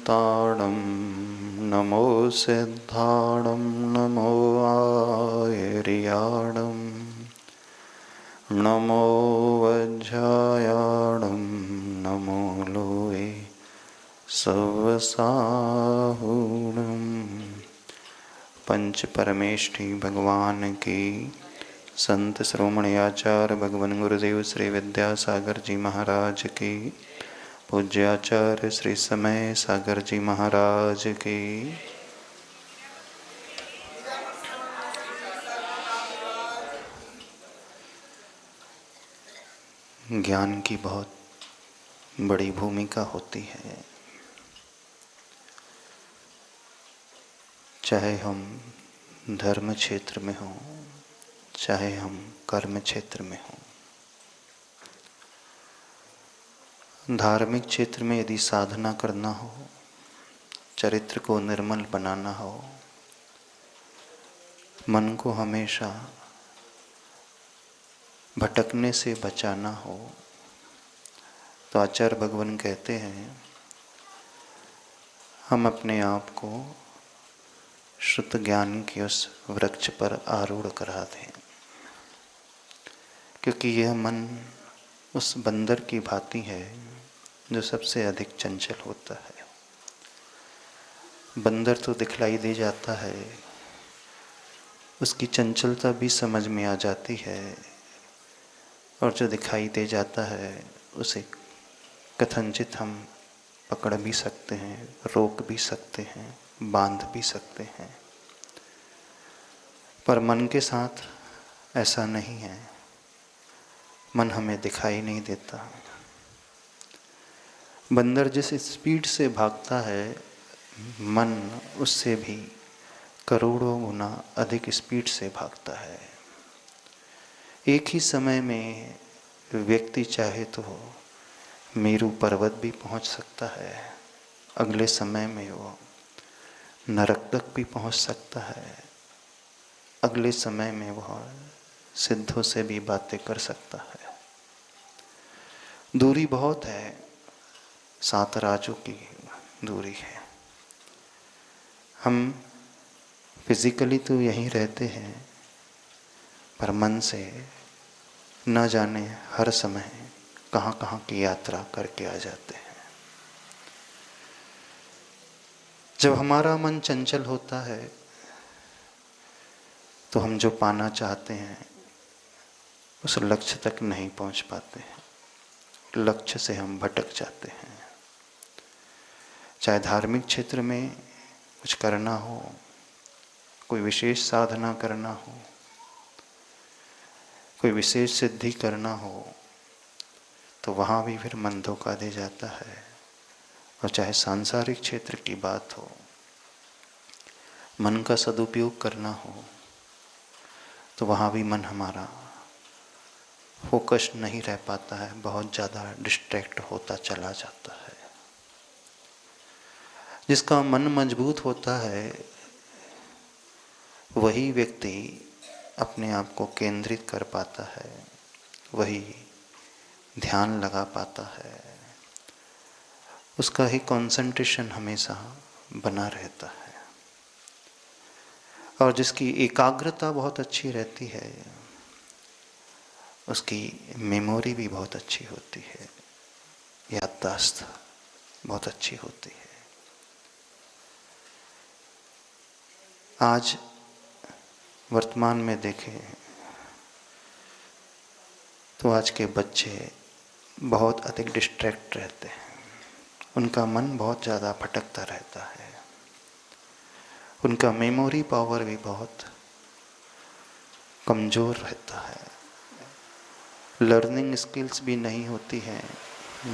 सिद्धाणं नमो सिद्धाणं नमो आयर्याणं नमो वज्रायाणं नमो लोये सवसाहुणं। पंच परमेष्ठी भगवान की, संत श्रोमणी आचार्य भगवान गुरुदेव श्री विद्यासागर जी महाराज की, पूज्य आचार्य श्री समय सागर जी महाराज की। ज्ञान की बहुत बड़ी भूमिका होती है। चाहे हम धर्म क्षेत्र में हों, चाहे हम कर्म क्षेत्र में हों। धार्मिक क्षेत्र में यदि साधना करना हो, चरित्र को निर्मल बनाना हो, मन को हमेशा भटकने से बचाना हो, तो आचार्य भगवान कहते हैं हम अपने आप को शुद्ध ज्ञान के उस वृक्ष पर आरूढ़ करा दें, क्योंकि यह मन उस बंदर की भांति है जो सबसे अधिक चंचल होता है। बंदर तो दिखलाई दे जाता है, उसकी चंचलता भी समझ में आ जाती है, और जो दिखाई दे जाता है उसे कथनचित हम पकड़ भी सकते हैं, रोक भी सकते हैं, बांध भी सकते हैं। पर मन के साथ ऐसा नहीं है। मन हमें दिखाई नहीं देता। बंदर जिस स्पीड से भागता है, मन उससे भी करोड़ों गुना अधिक स्पीड से भागता है। एक ही समय में व्यक्ति चाहे तो मेरू पर्वत भी पहुंच सकता है, अगले समय में वो नरक तक भी पहुंच सकता है, अगले समय में वह सिद्धों से भी बातें कर सकता है। दूरी बहुत है, 7 राजों की दूरी है। हम फिजिकली तो यहीं रहते हैं, पर मन से न जाने हर समय कहाँ कहाँ की यात्रा करके आ जाते हैं। जब हमारा मन चंचल होता है तो हम जो पाना चाहते हैं उस लक्ष्य तक नहीं पहुंच पाते हैं, लक्ष्य से हम भटक जाते हैं। चाहे धार्मिक क्षेत्र में कुछ करना हो, कोई विशेष साधना करना हो, कोई विशेष सिद्धि करना हो, तो वहाँ भी फिर मन धोखा दे जाता है। और चाहे सांसारिक क्षेत्र की बात हो, मन का सदुपयोग करना हो, तो वहाँ भी मन हमारा फोकस नहीं रह पाता है, बहुत ज़्यादा डिस्ट्रैक्ट होता चला जाता है। जिसका मन मजबूत होता है वही व्यक्ति अपने आप को केंद्रित कर पाता है, वही ध्यान लगा पाता है, उसका ही कंसंट्रेशन हमेशा बना रहता है। और जिसकी एकाग्रता बहुत अच्छी रहती है, उसकी मेमोरी भी बहुत अच्छी होती है, याददाश्त बहुत अच्छी होती है। आज वर्तमान में देखें तो आज के बच्चे बहुत अधिक डिस्ट्रैक्ट रहते हैं, उनका मन बहुत ज़्यादा भटकता रहता है, उनका मेमोरी पावर भी बहुत कमज़ोर रहता है, लर्निंग स्किल्स भी नहीं होती हैं,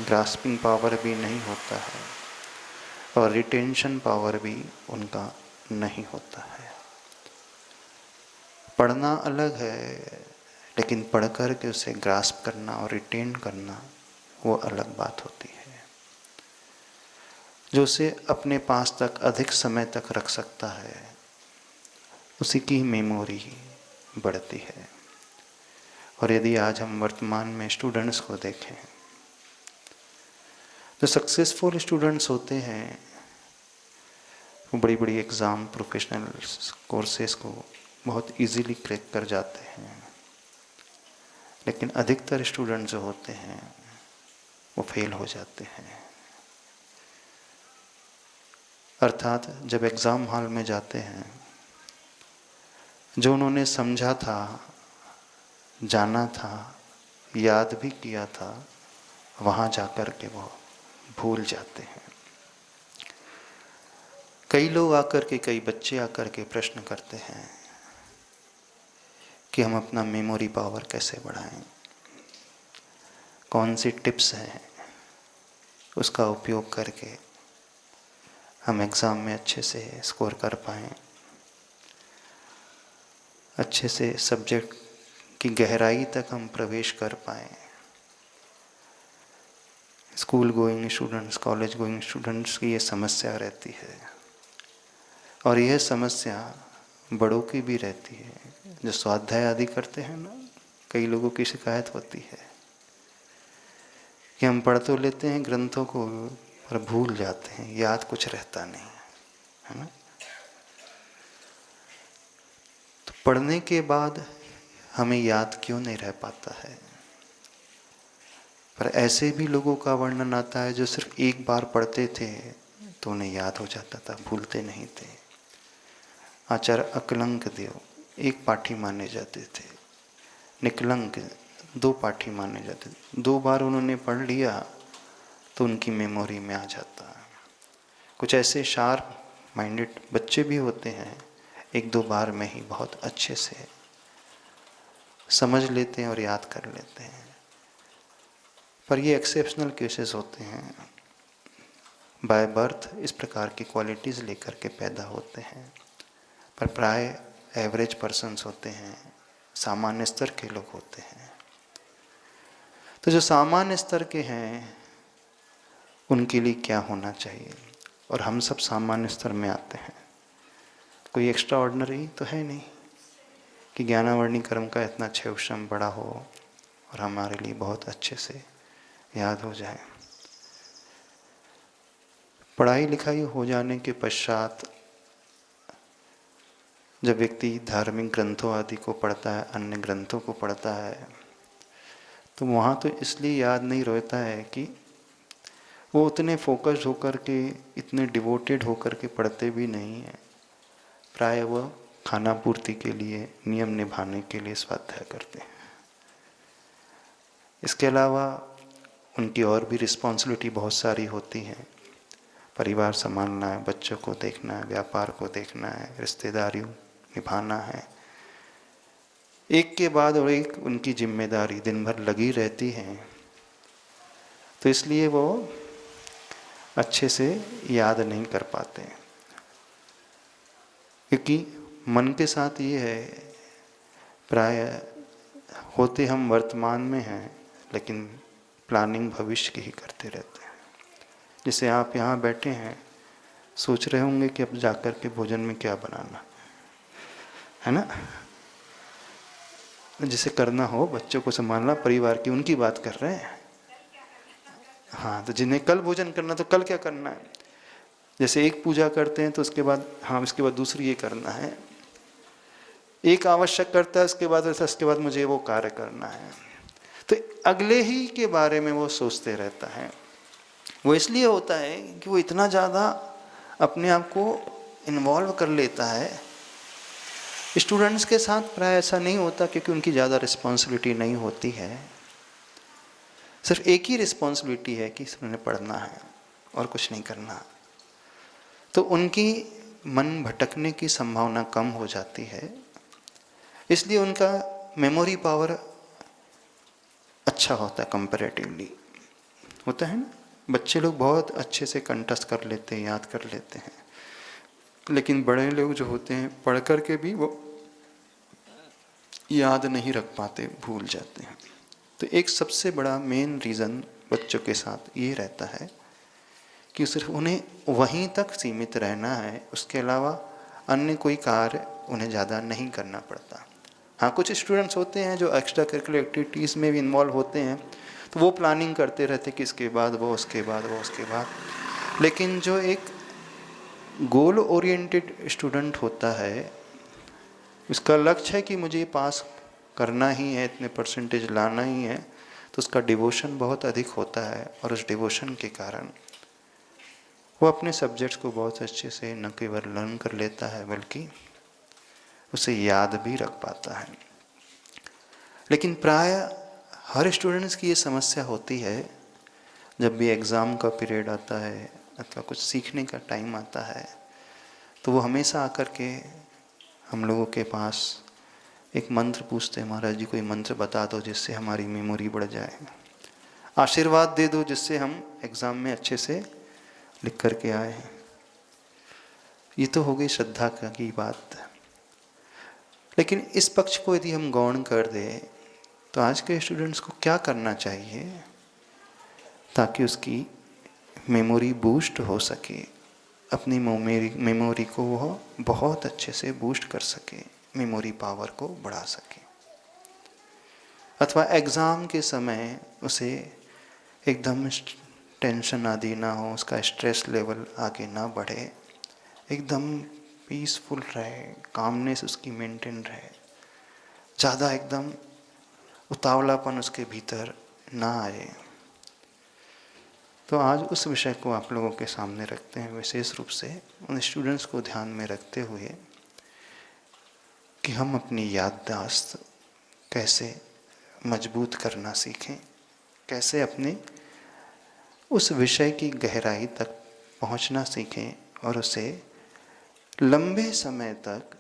ग्रास्पिंग पावर भी नहीं होता है, और रिटेंशन पावर भी उनका नहीं होता है। पढ़ना अलग है, लेकिन पढ़ कर के उसे ग्रास्प करना और रिटेन करना वो अलग बात होती है। जो उसे अपने पास तक अधिक समय तक रख सकता है, उसी की मेमोरी बढ़ती है। और यदि आज हम वर्तमान में स्टूडेंट्स को देखें, तो सक्सेसफुल स्टूडेंट्स होते हैं वो बड़ी बड़ी एग्ज़ाम प्रोफेशनल कोर्सेज़ को बहुत इजीली क्रैक कर जाते हैं, लेकिन अधिकतर स्टूडेंट जो होते हैं वो फेल हो जाते हैं। अर्थात जब एग्ज़ाम हॉल में जाते हैं, जो उन्होंने समझा था, जाना था, याद भी किया था, वहाँ जाकर के वो भूल जाते हैं। कई लोग आकर के, कई बच्चे आकर के प्रश्न करते हैं कि हम अपना मेमोरी पावर कैसे बढ़ाएं, कौन सी टिप्स हैं उसका उपयोग करके हम एग्ज़ाम में अच्छे से स्कोर कर पाएँ, अच्छे से सब्जेक्ट की गहराई तक हम प्रवेश कर पाएँ। School going students, college going students की ये समस्या रहती है, और यह समस्या बड़ों की भी रहती है। जो स्वाध्याय आदि करते हैं ना, कई लोगों की शिकायत होती है कि हम पढ़ तो लेते हैं ग्रंथों को पर भूल जाते हैं, याद कुछ रहता नहीं है ना। तो पढ़ने के बाद हमें याद क्यों नहीं रह पाता है? पर ऐसे भी लोगों का वर्णन आता है जो सिर्फ एक बार पढ़ते थे तो उन्हें याद हो जाता था, भूलते नहीं थे। आचार्य अकलंक देव एक पाठी माने जाते थे, निकलंक 2 पाठी माने जाते थे। 2 बार उन्होंने पढ़ लिया तो उनकी मेमोरी में आ जाता है। कुछ ऐसे शार्प माइंडेड बच्चे भी होते हैं, 1-2 बार में ही बहुत अच्छे से समझ लेते हैं और याद कर लेते हैं। पर ये एक्सेप्शनल केसेस होते हैं। बाय बर्थ इस प्रकार की क्वालिटीज़ लेकर के पैदा होते हैं, पर प्राय एवरेज पर्सन्स होते हैं, सामान्य स्तर के लोग होते हैं। तो जो सामान्य स्तर के हैं उनके लिए क्या होना चाहिए? और हम सब सामान्य स्तर में आते हैं, कोई एक्स्ट्रा ऑर्डिनरी तो है नहीं कि ज्ञानावर्णी कर्म का इतना क्षेत्रम बड़ा हो और हमारे लिए बहुत अच्छे से याद हो जाए। पढ़ाई लिखाई हो जाने के पश्चात जब व्यक्ति धार्मिक ग्रंथों आदि को पढ़ता है, अन्य ग्रंथों को पढ़ता है, तो वहाँ तो इसलिए याद नहीं रहता है कि वो उतने फोकस्ड होकर के, इतने डिवोटेड होकर के पढ़ते भी नहीं हैं। प्राय वह खाना पूर्ति के लिए, नियम निभाने के लिए स्वाध्याय करते हैं। इसके अलावा उनकी और भी रिस्पॉन्सिबिलिटी बहुत सारी होती हैं। परिवार संभालना है, बच्चों को देखना है, व्यापार को देखना है, रिश्तेदारी निभाना है, एक के बाद और एक उनकी जिम्मेदारी दिन भर लगी रहती है। तो इसलिए वो अच्छे से याद नहीं कर पाते, क्योंकि मन के साथ ये है, प्राय होते हम वर्तमान में हैं लेकिन प्लानिंग भविष्य की ही करते रहते हैं। जैसे आप यहाँ बैठे हैं, सोच रहे होंगे कि अब जाकर के भोजन में क्या बनाना है ना। जिसे करना हो, बच्चों को संभालना, परिवार की उनकी बात कर रहे हैं। हाँ, तो जिन्हें कल भोजन करना तो कल क्या करना है। जैसे एक पूजा करते हैं तो उसके बाद हाँ इसके बाद दूसरी ये करना है, एक आवश्यक करता है उसके बाद मुझे वो कार्य करना है। तो अगले ही के बारे में वो सोचते रहता है। वो इसलिए होता है कि वो इतना ज़्यादा अपने आप को इन्वॉल्व कर लेता है। स्टूडेंट्स के साथ प्राय ऐसा नहीं होता, क्योंकि उनकी ज़्यादा रिस्पॉन्सिबिलिटी नहीं होती है। सिर्फ एक ही रिस्पॉन्सिबिलिटी है कि उन्हें पढ़ना है और कुछ नहीं करना। तो उनकी मन भटकने की संभावना कम हो जाती है, इसलिए उनका मेमोरी पावर अच्छा होता है कंपैरेटिवली। होता है ना, बच्चे लोग बहुत अच्छे से कंठस्थ कर लेते हैं, याद कर लेते हैं, लेकिन बड़े लोग जो होते हैं पढ़ कर के भी वो याद नहीं रख पाते, भूल जाते हैं। तो एक सबसे बड़ा मेन रीज़न बच्चों के साथ ये रहता है कि सिर्फ उन्हें वहीं तक सीमित रहना है, उसके अलावा अन्य कोई कार्य उन्हें ज़्यादा नहीं करना पड़ता। हाँ, कुछ स्टूडेंट्स होते हैं जो एक्स्ट्रा करिकुलर एक्टिविटीज़ में भी इन्वॉल्व होते हैं, तो वो प्लानिंग करते रहते कि इसके बाद वो, उसके बाद वो, उसके बाद। लेकिन जो एक गोल ओरिएंटेड स्टूडेंट होता है, उसका लक्ष्य है कि मुझे पास करना ही है, इतने परसेंटेज लाना ही है, तो उसका डिवोशन बहुत अधिक होता है और उस डिवोशन के कारण वो अपने सब्जेक्ट्स को बहुत अच्छे से न केवल लर्न कर लेता है बल्कि उसे याद भी रख पाता है। लेकिन प्राय हर स्टूडेंट्स की ये समस्या होती है, जब भी एग्ज़ाम का पीरियड आता है अथवा कुछ सीखने का टाइम आता है, तो वो हमेशा आकर के हम लोगों के पास एक मंत्र पूछते हैं, महाराज जी कोई मंत्र बता दो जिससे हमारी मेमोरी बढ़ जाए, आशीर्वाद दे दो जिससे हम एग्ज़ाम में अच्छे से लिख कर के आए। ये तो हो गई श्रद्धा की बात। लेकिन इस पक्ष को यदि हम गौण कर दें तो आज के स्टूडेंट्स को क्या करना चाहिए ताकि उसकी मेमोरी बूस्ट हो सके, अपनी मेमोरी को वह बहुत अच्छे से बूस्ट कर सके, मेमोरी पावर को बढ़ा सके, अथवा एग्ज़ाम के समय उसे एकदम टेंशन आदि ना हो, उसका स्ट्रेस लेवल आगे ना बढ़े, एकदम पीसफुल रहे, कामनेस उसकी मेंटेन रहे, ज़्यादा एकदम उतावलापन उसके भीतर ना आए। तो आज उस विषय को आप लोगों के सामने रखते हैं, विशेष रूप से उन स्टूडेंट्स को ध्यान में रखते हुए कि हम अपनी याददाश्त कैसे मजबूत करना सीखें, कैसे अपने उस विषय की गहराई तक पहुंचना सीखें और उसे लंबे समय तक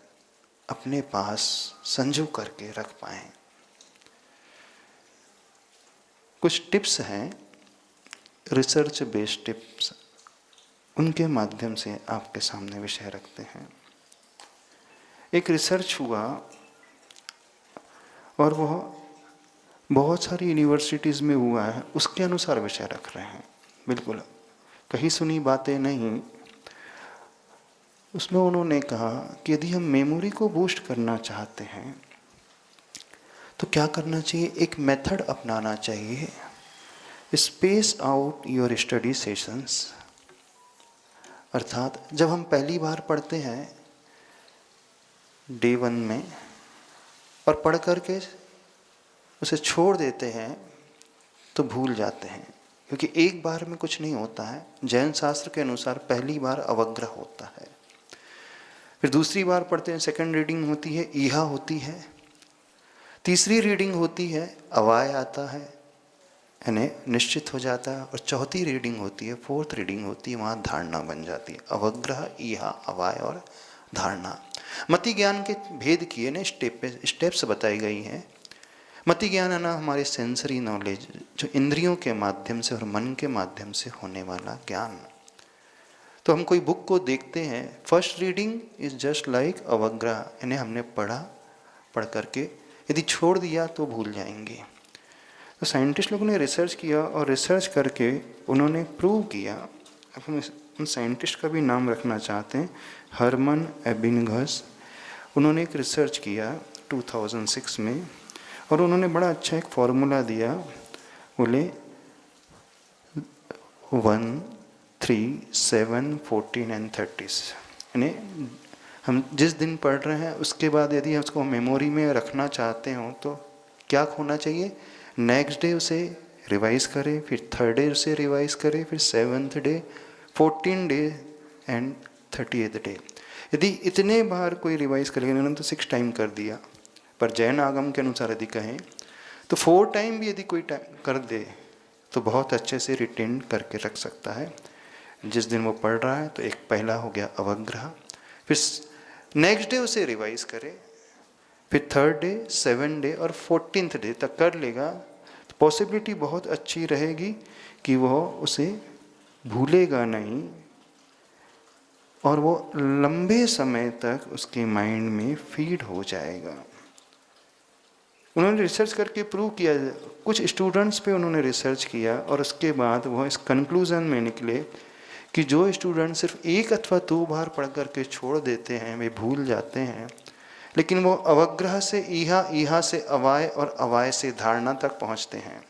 अपने पास संजो करके रख पाएं। कुछ टिप्स हैं, रिसर्च बेस्ड टिप्स, उनके माध्यम से आपके सामने विषय रखते हैं। एक रिसर्च हुआ और वह बहुत सारी यूनिवर्सिटीज़ में हुआ है, उसके अनुसार विषय रख रहे हैं, बिल्कुल कहीं सुनी बातें नहीं। उसमें उन्होंने कहा कि यदि हम मेमोरी को बूस्ट करना चाहते हैं तो क्या करना चाहिए, एक मेथड अपनाना चाहिए, space out your study sessions. अर्थात जब हम पहली बार पढ़ते हैं डे 1 में और पढ़ करके उसे छोड़ देते हैं तो भूल जाते हैं, क्योंकि एक बार में कुछ नहीं होता है। जैन शास्त्र के अनुसार पहली बार अवग्रह होता है, फिर दूसरी बार पढ़ते हैं, सेकंड रीडिंग होती है, ईहा होती है, तीसरी रीडिंग होती है, अवाय आता है, यानी निश्चित हो जाता है, और चौथी रीडिंग होती है, फोर्थ रीडिंग होती है, वहाँ धारणा बन जाती है। अवग्रह, ईहा, अवाय और धारणा। मति ज्ञान के भेद किए ने स्टेप्स बताई गई हैं। मति ज्ञान है ना हमारे सेंसरी नॉलेज, जो इंद्रियों के माध्यम से और मन के माध्यम से होने वाला ज्ञान। तो हम कोई बुक को देखते हैं, first reading is just like अवग्रह, यानी हमने पढ़ करके यदि छोड़ दिया तो भूल जाएंगे। तो साइंटिस्ट लोगों ने रिसर्च किया और रिसर्च करके उन्होंने प्रूव किया। अब हम उन साइंटिस्ट का भी नाम रखना चाहते हैं, हरमन एबिंगहस। उन्होंने एक रिसर्च किया 2006 में और उन्होंने बड़ा अच्छा एक फॉर्मूला दिया। बोले 1, 3, 7, 14 एंड 30, यानी हम जिस दिन पढ़ रहे हैं उसके बाद यदि उसको मेमोरी में रखना चाहते हो तो क्या होना चाहिए, नेक्स्ट डे उसे रिवाइज करें, फिर थर्ड डे उसे रिवाइज करें, फिर 7th day, 14 day and 30th day. यदि इतने बार कोई रिवाइज करेगा, उन्होंने तो 6 टाइम कर दिया, पर जैन आगम के अनुसार यदि कहें तो 4 टाइम भी यदि कोई टाइम कर दे तो बहुत अच्छे से रिटेन करके रख सकता है। जिस दिन वो पढ़ रहा है तो एक पहला हो गया अवग्रह, फिर नेक्स्ट डे उसे रिवाइज करे, फिर थर्ड डे, 7th डे और 14th डे तक कर लेगा तो पॉसिबिलिटी बहुत अच्छी रहेगी कि वह उसे भूलेगा नहीं और वो लंबे समय तक उसके माइंड में फीड हो जाएगा। उन्होंने रिसर्च करके प्रूव किया, कुछ स्टूडेंट्स पे उन्होंने रिसर्च किया और उसके बाद वह इस कंक्लूजन में निकले कि जो स्टूडेंट सिर्फ 1 अथवा 2 बार पढ़ करके छोड़ देते हैं वे भूल जाते हैं, लेकिन वो अवग्रह से ईहा, ईहा से अवाय और अवाय से धारणा तक पहुंचते हैं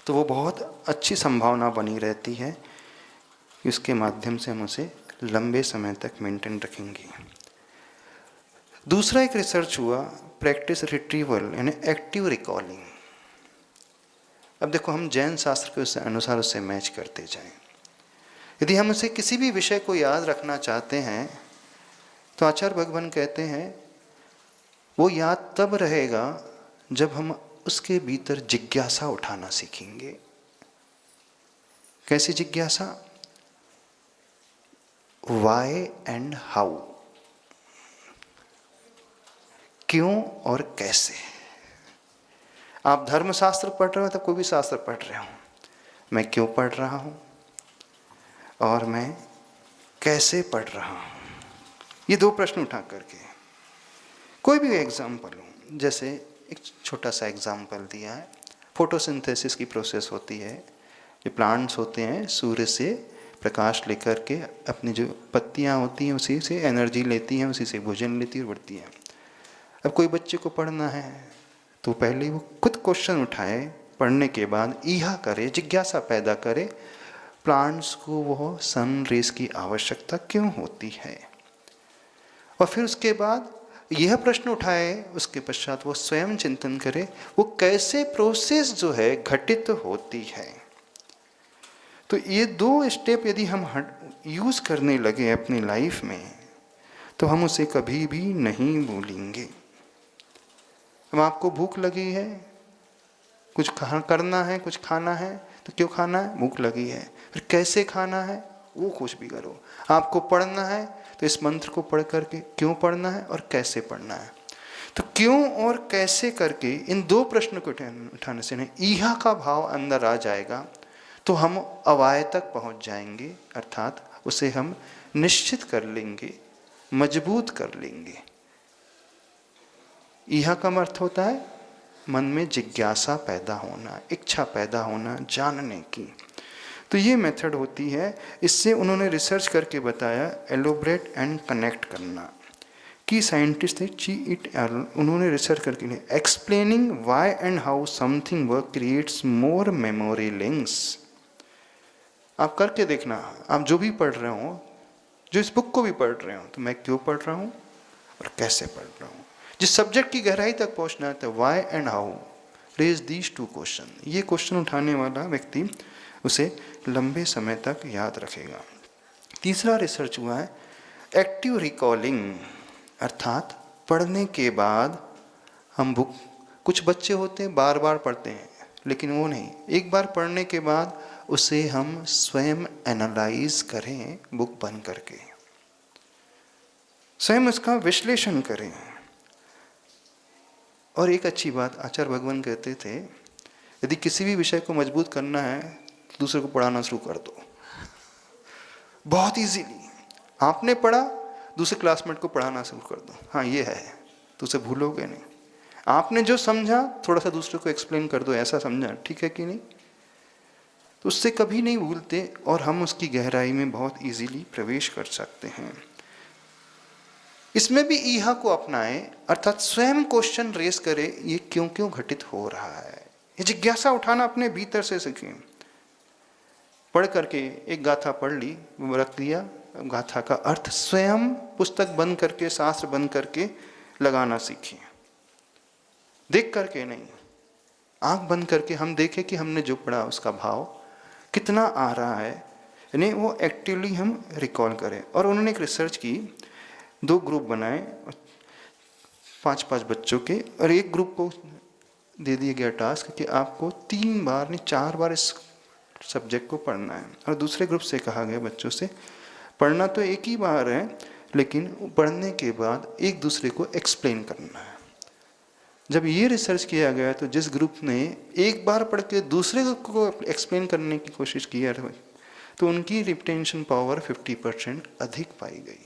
तो वो बहुत अच्छी संभावना बनी रहती है कि उसके माध्यम से हम उसे लंबे समय तक मेंटेन रखेंगी। दूसरा एक रिसर्च हुआ, प्रैक्टिस रिट्रीवल यानी एक्टिव रिकॉलिंग। अब देखो, हम जैन शास्त्र के उस अनुसार उससे मैच करते जाएं। यदि हम उसे किसी भी विषय को याद रखना चाहते हैं तो आचार्य भगवान कहते हैं वो याद तब रहेगा जब हम उसके भीतर जिज्ञासा उठाना सीखेंगे। कैसी जिज्ञासा? वाई एंड हाउ, क्यों और कैसे। आप धर्मशास्त्र पढ़ रहे हो तो कोई भी शास्त्र पढ़ रहे हो, मैं क्यों पढ़ रहा हूं और मैं कैसे पढ़ रहा हूं, ये दो प्रश्न उठा करके कोई भी एग्जाम्पल हो। जैसे एक छोटा सा एग्जाम्पल दिया है, फोटोसिंथेसिस की प्रोसेस होती है। ये प्लांट्स होते हैं, सूर्य से प्रकाश लेकर के अपनी जो पत्तियां होती हैं उसी से एनर्जी लेती हैं, उसी से भोजन लेती है और बढ़ती हैं। अब कोई बच्चे को पढ़ना है तो पहले वो खुद क्वेश्चन उठाए, पढ़ने के बाद ईहा करे, जिज्ञासा पैदा करे, प्लांट्स को वो सन रेस की आवश्यकता क्यों होती है, और फिर उसके बाद यह प्रश्न उठाए, उसके पश्चात वो स्वयं चिंतन करे वो कैसे प्रोसेस जो है घटित होती है। तो ये दो स्टेप यदि हम यूज करने लगे अपनी लाइफ में तो हम उसे कभी भी नहीं भूलेंगे। अब आपको भूख लगी है, कुछ करना है, कुछ खाना है, तो क्यों खाना है? भूख लगी है। फिर कैसे खाना है? वो कुछ भी करो। आपको पढ़ना है तो इस मंत्र को पढ़ करके क्यों पढ़ना है और कैसे पढ़ना है। तो क्यों और कैसे करके इन दो प्रश्नों को उठाने से नहीं ईहा का भाव अंदर आ जाएगा तो हम अवाय तक पहुंच जाएंगे, अर्थात उसे हम निश्चित कर लेंगे, मजबूत कर लेंगे। ईहा का अर्थ होता है मन में जिज्ञासा पैदा होना, इच्छा पैदा होना जानने की। तो ये मेथड होती है। इससे उन्होंने रिसर्च करके बताया, एलोबरेट एंड कनेक्ट करना। की साइंटिस्ट थे ची इट एल, उन्होंने रिसर्च करके explaining why and how something work creates more memory links. आप करके देखना, आप जो भी पढ़ रहे हो, जो इस बुक को भी पढ़ रहे हो, तो मैं क्यों पढ़ रहा हूँ और कैसे पढ़ रहा हूँ। जिस सब्जेक्ट की गहराई तक पहुँचना है तो why and how, raise these two question. ये क्वेश्चन उठाने वाला व्यक्ति उसे लंबे समय तक याद रखेगा। तीसरा रिसर्च हुआ है एक्टिव रिकॉलिंग, अर्थात पढ़ने के बाद हम बुक, कुछ बच्चे होते हैं बार बार पढ़ते हैं, लेकिन वो नहीं, एक बार पढ़ने के बाद उसे हम स्वयं एनालाइज करें, बुक बंद करके स्वयं उसका विश्लेषण करें। और एक अच्छी बात आचार्य भगवान कहते थे, यदि किसी भी विषय को मजबूत करना है तो दूसरे को पढ़ाना शुरू कर दो, बहुत इजीली। आपने पढ़ा, दूसरे क्लासमेट को पढ़ाना शुरू कर दो, हाँ ये है, तो उसे भूलोगे नहीं। आपने जो समझा थोड़ा सा दूसरे को एक्सप्लेन कर दो, ऐसा समझा, ठीक है कि नहीं, तो उससे कभी नहीं भूलते और हम उसकी गहराई में बहुत इजीली प्रवेश कर सकते हैं। इसमें भी ईहा को अपनाएं, अर्थात स्वयं क्वेश्चन रेस करें, ये क्यों क्यों घटित हो रहा है, ये जिज्ञासा उठाना अपने भीतर से सीखें। पढ़ करके एक गाथा पढ़ ली, रख दिया, गाथा का अर्थ स्वयं पुस्तक बंद करके, शास्त्र बंद करके लगाना सीखें, देख करके नहीं। आंख बंद करके हम देखें कि हमने जो पढ़ा उसका भाव कितना आ रहा है, यानी वो एक्टिवली हम रिकॉल करें। और उन्होंने एक रिसर्च की, 2 ग्रुप बनाए 5-5 बच्चों के, और एक ग्रुप को दे दिया गया टास्क कि आपको 3 बार नहीं 4 बार इस सब्जेक्ट को पढ़ना है, और दूसरे ग्रुप से कहा गया बच्चों से पढ़ना तो एक ही बार है, लेकिन पढ़ने के बाद एक दूसरे को एक्सप्लेन करना है। जब ये रिसर्च किया गया तो जिस ग्रुप ने एक बार पढ़ के दूसरे को एक्सप्लेन करने की कोशिश की तो उनकी रिटेंशन पावर 50% अधिक पाई गई।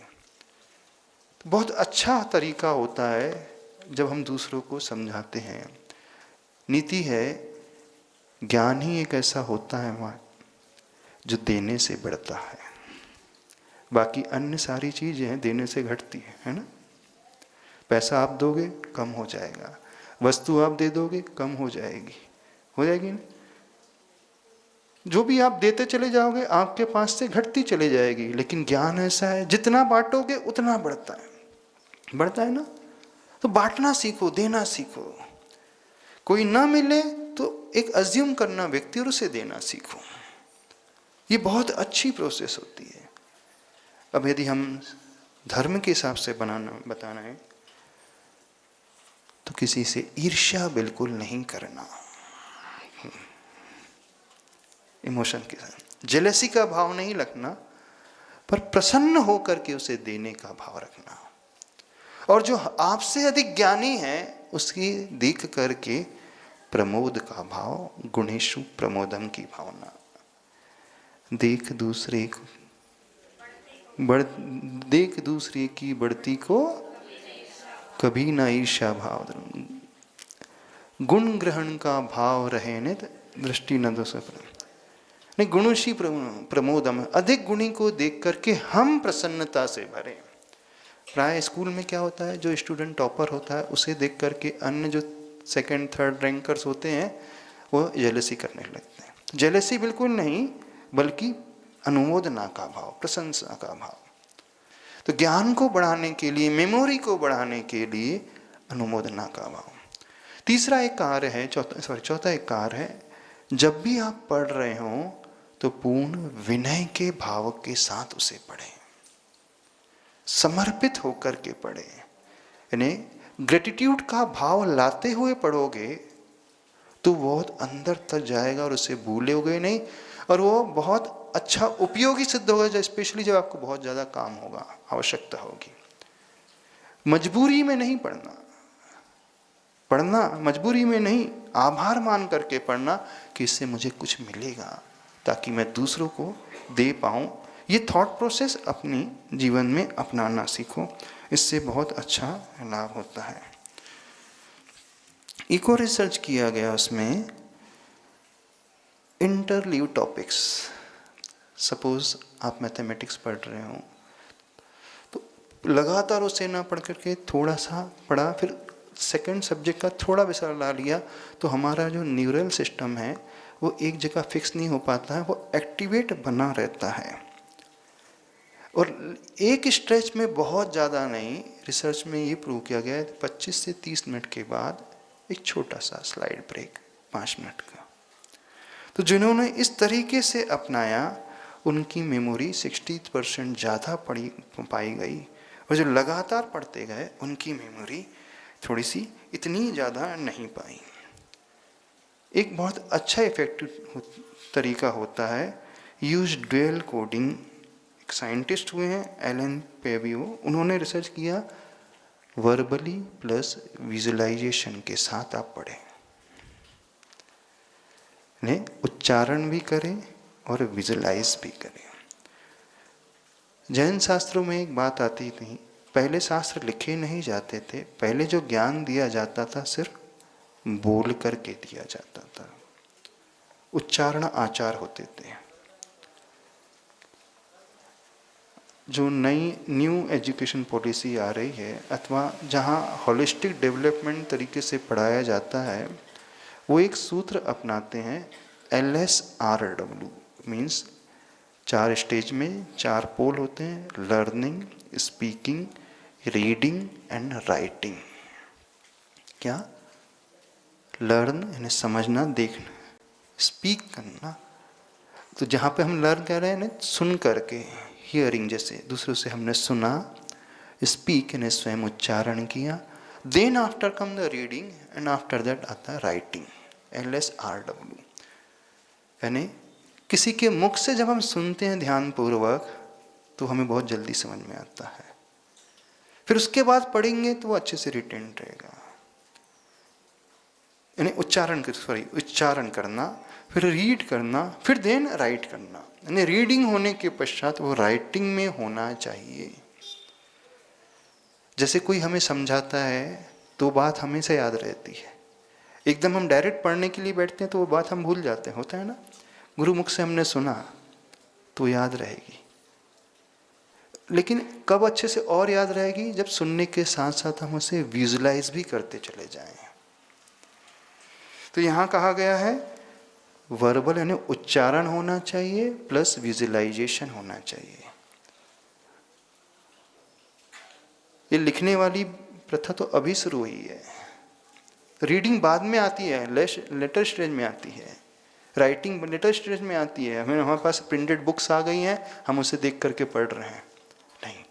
तो बहुत अच्छा तरीका होता है जब हम दूसरों को समझाते हैं। नीति है, ज्ञान ही एक ऐसा होता है वहाँ जो देने से बढ़ता है, बाकी अन्य सारी चीज़ें देने से घटती है ना। पैसा आप दोगे कम हो जाएगा, वस्तु आप दे दोगे कम हो जाएगी ना। जो भी आप देते चले जाओगे आपके पास से घटती चली जाएगी। लेकिन ज्ञान ऐसा है जितना बांटोगे उतना बढ़ता है ना। तो बांटना सीखो, देना सीखो। कोई ना मिले तो एक अज्यूम करना व्यक्ति और उसे देना सीखो। ये बहुत अच्छी प्रोसेस होती है। अब यदि हम धर्म के हिसाब से बताना है तो किसी से ईर्ष्या बिल्कुल नहीं करना, इमोशन के साथ जेलसी का भाव नहीं रखना, पर प्रसन्न होकर के उसे देने का भाव रखना। और जो आपसे अधिक ज्ञानी है उसकी देख करके प्रमोद का भाव, गुणेशु प्रमोदम की भावना। देख दूसरे की बढ़ती को कभी ना ईर्ष्या भाव। गुण ग्रहण का भाव रहे ने दृष्टि न दोष नहीं, गुणोशी प्रमोदम। अधिक गुणी को देख करके हम प्रसन्नता से भरे। प्राय स्कूल में क्या होता है, जो स्टूडेंट टॉपर होता है उसे देख करके अन्य जो सेकंड थर्ड रैंकर्स होते हैं वो जेलसी करने लगते हैं। जेलसी बिल्कुल नहीं, बल्कि अनुमोदना का भाव, प्रशंसा का भाव। तो ज्ञान को बढ़ाने के लिए, मेमोरी को बढ़ाने के लिए अनुमोदना का भाव। तीसरा एक कार्य है, चौथा एक कार्य है, जब भी आप पढ़ रहे हो तो पूर्ण विनय के भाव के साथ उसे पढ़ें, समर्पित होकर के पढ़ें। यानी ग्रेटिट्यूड का भाव लाते हुए पढ़ोगे तो बहुत अंदर तक जाएगा और उसे भूलोगे नहीं, और वो बहुत अच्छा उपयोगी सिद्ध होगा, स्पेशली जब आपको बहुत ज़्यादा काम होगा, आवश्यकता होगी। मजबूरी में नहीं पढ़ना मजबूरी में नहीं, आभार मान करके पढ़ना कि इससे मुझे कुछ मिलेगा ताकि मैं दूसरों को दे पाऊँ। ये थॉट प्रोसेस अपनी जीवन में अपनाना सीखो, इससे बहुत अच्छा लाभ होता है। एक और रिसर्च किया गया, उसमें इंटरलीव टॉपिक्स। सपोज आप मैथमेटिक्स पढ़ रहे हो तो लगातार उसे ना पढ़ करके थोड़ा सा पढ़ा, फिर सेकंड सब्जेक्ट का थोड़ा विचार ला लिया, तो हमारा जो न्यूरल सिस्टम है वो एक जगह फिक्स नहीं हो पाता है, वो एक्टिवेट बना रहता है। और एक स्ट्रेच में बहुत ज़्यादा नहीं, रिसर्च में ये प्रूव किया गया है 25 से 30 मिनट के बाद एक छोटा सा स्लाइड ब्रेक 5 मिनट का। तो जिन्होंने इस तरीके से अपनाया उनकी मेमोरी 60% ज़्यादा पाई गई, और जो लगातार पढ़ते गए उनकी मेमोरी थोड़ी सी इतनी ज़्यादा नहीं पाई। एक बहुत अच्छा इफेक्टिव तरीका होता है यूज ड्यूअल कोडिंग। एक साइंटिस्ट हुए हैं एलन पेवियो, उन्होंने रिसर्च किया वर्बली प्लस विजुअलाइजेशन के साथ आप पढ़ें, उच्चारण भी करें और विजुअलाइज भी करें। जैन शास्त्रों में एक बात आती थी, पहले शास्त्र लिखे नहीं जाते थे, पहले जो ज्ञान दिया जाता था सिर्फ बोल करके दिया जाता था, उच्चारण आचार होते थे। जो नई न्यू एजुकेशन पॉलिसी आ रही है, अथवा जहाँ होलिस्टिक डेवलपमेंट तरीके से पढ़ाया जाता है, वो एक सूत्र अपनाते हैं LSRW, मीन्स 4 स्टेज में 4 पोल होते हैं, learning, speaking, reading and writing. क्या? लर्न यानी समझना, देखना, स्पीक करना, तो जहाँ पे हम लर्न कर रहे हैं ना, सुन करके, हियरिंग, जैसे दूसरों से हमने सुना, स्पीक यानी स्वयं उच्चारण किया, then after come the reading and after that आता है राइटिंग, LSRW। यानी किसी के मुख से जब हम सुनते हैं ध्यानपूर्वक तो हमें बहुत जल्दी समझ में आता है, फिर उसके बाद पढ़ेंगे तो वो अच्छे से रिटेन रहेगा। यानी उच्चारण करना, फिर रीड करना, फिर देन राइट करना। यानी रीडिंग होने के पश्चात वो राइटिंग में होना चाहिए। जैसे कोई हमें समझाता है तो बात हमेशा याद रहती है, एकदम हम डायरेक्ट पढ़ने के लिए बैठते हैं तो वो बात हम भूल जाते हैं, होता है ना। गुरुमुख से हमने सुना तो याद रहेगी, लेकिन कब अच्छे से और याद रहेगी? जब सुनने के साथ साथ हम उसे विजुलाइज भी करते चले जाएं। तो यहाँ कहा गया है वर्बल यानी उच्चारण होना चाहिए प्लस विजुअलाइजेशन होना चाहिए। ये लिखने वाली प्रथा तो अभी शुरू हुई है, रीडिंग बाद में आती है, लेटर स्टेज में आती है, राइटिंग लेटर स्टेज में आती है। हमारे पास प्रिंटेड बुक्स आ गई हैं, हम उसे देख करके पढ़ रहे हैं। नहीं,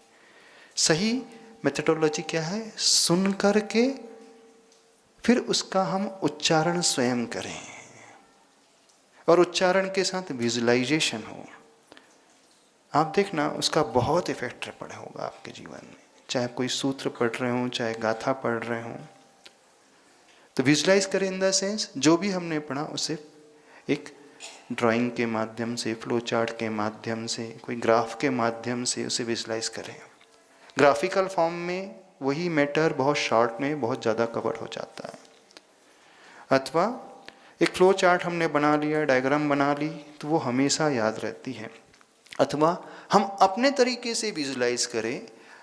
सही मेथडोलॉजी क्या है? सुन करके फिर उसका हम उच्चारण स्वयं करें और उच्चारण के साथ विजुअलाइजेशन हो। आप देखना उसका बहुत इफेक्ट पड़ा होगा आपके जीवन में, चाहे कोई सूत्र पढ़ रहे हो, चाहे गाथा पढ़ रहे हो। तो विजुलाइज करें इन द सेंस जो भी हमने पढ़ा उसे एक ड्राइंग के माध्यम से, फ्लो चार्ट के माध्यम से, कोई ग्राफ के माध्यम से उसे विजुलाइज करें। ग्राफिकल फॉर्म में वही मैटर बहुत शॉर्ट में बहुत ज़्यादा कवर हो जाता है। अथवा एक फ्लो चार्ट हमने बना लिया, डायग्राम बना ली, तो वो हमेशा याद रहती है। अथवा हम अपने तरीके से विजुलाइज करें,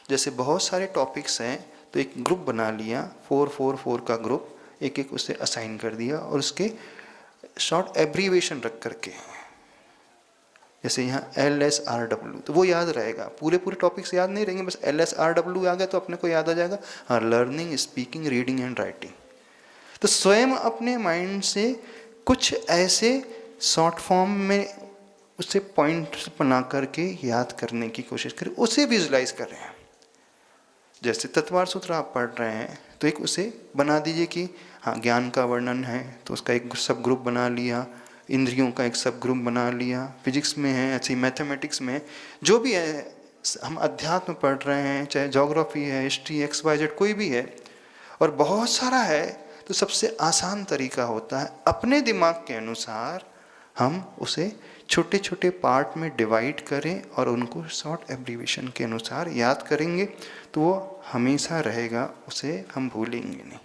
जैसे बहुत सारे टॉपिक्स हैं तो एक ग्रुप बना लिया, 4-4-4 का ग्रुप, एक एक उसे असाइन कर दिया और उसके शॉर्ट एब्रीवेशन रख करके, जैसे यहाँ LSRW, तो वो याद रहेगा। पूरे टॉपिक्स याद नहीं रहेंगे, बस LSRW आ गया तो अपने को याद आ जाएगा, हाँ, learning, speaking, reading and writing. तो स्वयं अपने माइंड से कुछ ऐसे शॉर्ट फॉर्म में उसे पॉइंट्स बना करके याद करने की कोशिश करें, उसे विजुलाइज कर रहे हैं। जैसे तत्वार सूत्र आप पढ़ रहे हैं तो एक उसे बना दीजिए कि हाँ, ज्ञान का वर्णन है तो उसका एक सब ग्रुप बना लिया, इंद्रियों का एक सब ग्रुप बना लिया, फिजिक्स में है ऐसे, मैथमेटिक्स में जो भी है, हम अध्यात्म पढ़ रहे हैं, चाहे ज्योग्राफी है, हिस्ट्री, XYZ कोई भी है, और बहुत सारा है, तो सबसे आसान तरीका होता है अपने दिमाग के अनुसार हम उसे छोटे छोटे पार्ट में डिवाइड करें और उनको शॉर्ट एब्रीवेशन के अनुसार याद करेंगे, तो वो हमेशा रहेगा, उसे हम भूलेंगे नहीं।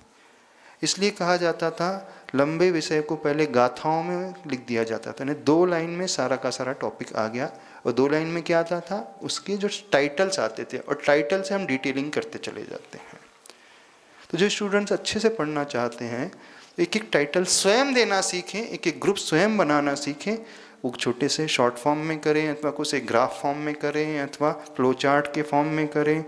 इसलिए कहा जाता था लंबे विषय को पहले गाथाओं में लिख दिया जाता था, यानी 2 लाइन में सारा का सारा टॉपिक आ गया, और 2 लाइन में क्या आता था, उसके जो टाइटल्स आते थे, और टाइटल से हम डिटेलिंग करते चले जाते हैं। तो जो स्टूडेंट्स अच्छे से पढ़ना चाहते हैं, एक एक टाइटल स्वयं देना सीखें, एक एक ग्रुप स्वयं बनाना सीखें, वो छोटे से शॉर्ट फॉर्म में करें, अथवा कुछ एक ग्राफ फॉर्म में करें, अथवा फ्लो चार्ट के फॉर्म में करें,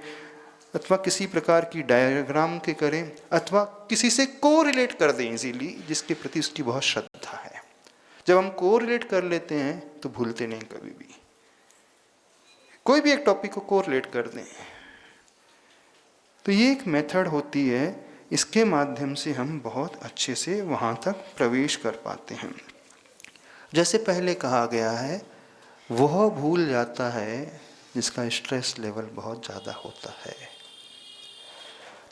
अथवा किसी प्रकार की डायग्राम के करें, अथवा किसी से को रिलेट कर दें इजीली, जिसके प्रति उसकी बहुत श्रद्धा है। जब हम को रिलेट कर लेते हैं तो भूलते नहीं कभी भी। कोई भी एक टॉपिक को रिलेट कर दें, तो ये एक मेथड होती है, इसके माध्यम से हम बहुत अच्छे से वहाँ तक प्रवेश कर पाते हैं। जैसे पहले कहा गया है, वह भूल जाता है जिसका स्ट्रेस लेवल बहुत ज़्यादा होता है।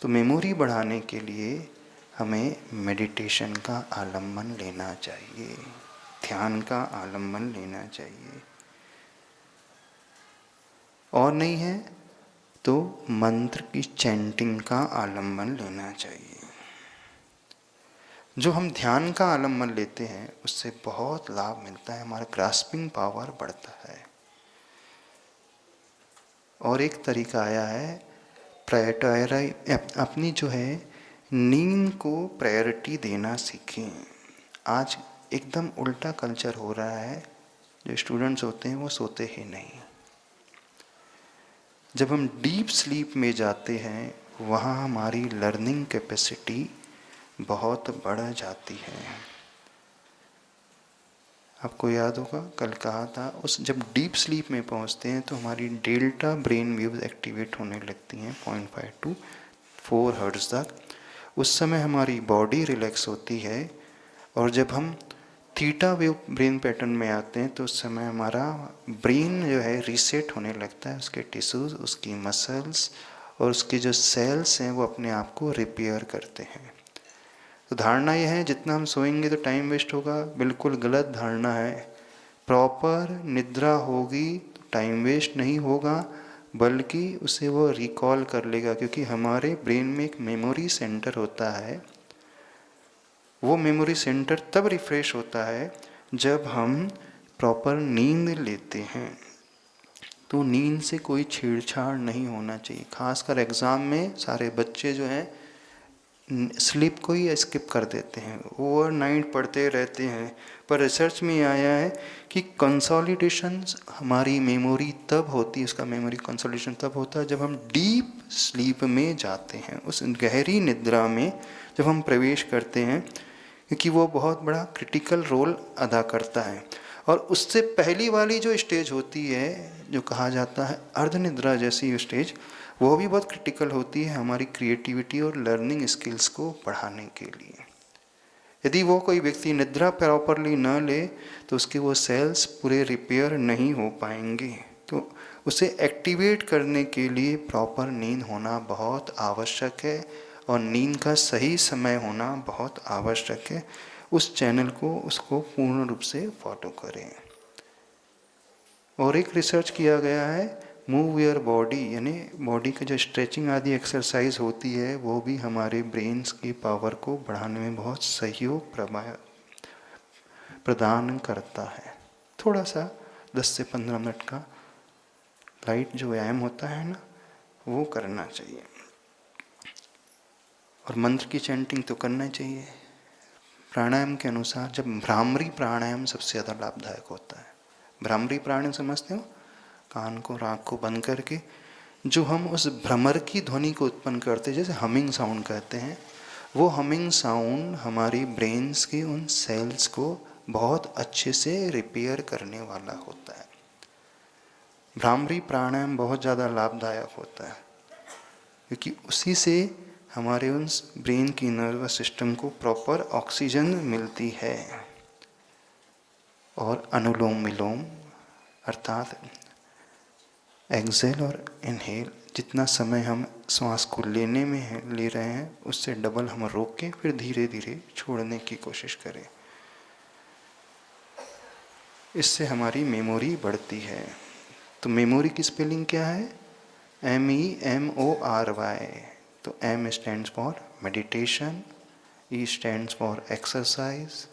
तो मेमोरी बढ़ाने के लिए हमें मेडिटेशन का आलम्बन लेना चाहिए, ध्यान का आलम्बन लेना चाहिए, और नहीं है तो मंत्र की चैंटिंग का आलम्बन लेना चाहिए। जो हम ध्यान का आलम्बन लेते हैं उससे बहुत लाभ मिलता है, हमारा ग्रास्पिंग पावर बढ़ता है। और एक तरीका आया है, अपनी जो है नींद को प्रायोरिटी देना सीखें। आज एकदम उल्टा कल्चर हो रहा है, जो स्टूडेंट्स होते हैं वो सोते ही नहीं। जब हम डीप स्लीप में जाते हैं वहाँ हमारी लर्निंग कैपेसिटी बहुत बढ़ जाती है। आपको याद होगा कल कहा था, उस जब डीप स्लीप में पहुँचते हैं तो हमारी डेल्टा ब्रेन वेव्स एक्टिवेट होने लगती हैं 0.5 to 4 हर्ट्ज तक। उस समय हमारी बॉडी रिलैक्स होती है, और जब हम थीटा वेव ब्रेन पैटर्न में आते हैं तो उस समय हमारा ब्रेन जो है रीसेट होने लगता है, उसके टिश्यूज़, उसकी मसल्स और उसके जो सेल्स हैं वो अपने आप को रिपेयर करते हैं। तो धारणा यह है जितना हम सोएंगे तो टाइम वेस्ट होगा, बिल्कुल गलत धारणा है। प्रॉपर निद्रा होगी तो टाइम वेस्ट नहीं होगा, बल्कि उसे वो रिकॉल कर लेगा, क्योंकि हमारे ब्रेन में एक मेमोरी सेंटर होता है। वो मेमोरी सेंटर तब रिफ्रेश होता है जब हम प्रॉपर नींद लेते हैं। तो नींद से कोई छेड़छाड़ नहीं होना चाहिए। खासकर एग्ज़ाम में सारे बच्चे जो हैं स्लीप को ही स्किप कर देते हैं, ओवरनाइट पढ़ते रहते हैं। पर रिसर्च में आया है कि कंसोलिडेशन हमारी मेमोरी तब होती है, उसका मेमोरी कंसोलिडेशन तब होता है जब हम डीप स्लीप में जाते हैं, उस गहरी निद्रा में जब हम प्रवेश करते हैं, क्योंकि वो बहुत बड़ा क्रिटिकल रोल अदा करता है। और उससे पहली वाली जो स्टेज होती है, जो कहा जाता है अर्धनिद्रा जैसी स्टेज, वो भी बहुत क्रिटिकल होती है हमारी क्रिएटिविटी और लर्निंग स्किल्स को बढ़ाने के लिए। यदि वो कोई व्यक्ति निद्रा प्रॉपरली न ले तो उसके वो सेल्स पूरे रिपेयर नहीं हो पाएंगे। तो उसे एक्टिवेट करने के लिए प्रॉपर नींद होना बहुत आवश्यक है, और नींद का सही समय होना बहुत आवश्यक है। उस चैनल को उसको पूर्ण रूप से फॉलो करें। और एक रिसर्च किया गया है, मूव योर बॉडी, यानी बॉडी का जो स्ट्रेचिंग आदि एक्सरसाइज होती है वो भी हमारे ब्रेन्स की पावर को बढ़ाने में बहुत सहयोग प्रदान करता है। थोड़ा सा 10 से 15 मिनट का लाइट जो व्यायाम होता है ना, वो करना चाहिए। और मंत्र की चैंटिंग तो करना चाहिए। प्राणायाम के अनुसार जब भ्रामरी प्राणायाम सबसे ज़्यादा लाभदायक होता है। भ्रामरी प्राणायाम समझते हो? कान को, आँख को बंद करके जो हम उस भ्रमर की ध्वनि को उत्पन्न करते हैं, जैसे हमिंग साउंड कहते हैं, वो हमिंग साउंड हमारी ब्रेन्स के उन सेल्स को बहुत अच्छे से रिपेयर करने वाला होता है। भ्रामरी प्राणायाम बहुत ज़्यादा लाभदायक होता है, क्योंकि उसी से हमारे उन ब्रेन की नर्वस सिस्टम को प्रॉपर ऑक्सीजन मिलती है। और अनुलोम विलोम अर्थात एक्सेल और इनहेल, जितना समय हम श्वास को लेने में ले रहे हैं उससे डबल हम रोक के फिर धीरे धीरे छोड़ने की कोशिश करें। इससे हमारी मेमोरी बढ़ती है। तो मेमोरी की स्पेलिंग क्या है? MEMORY। तो M stands for meditation, E stands for exercise,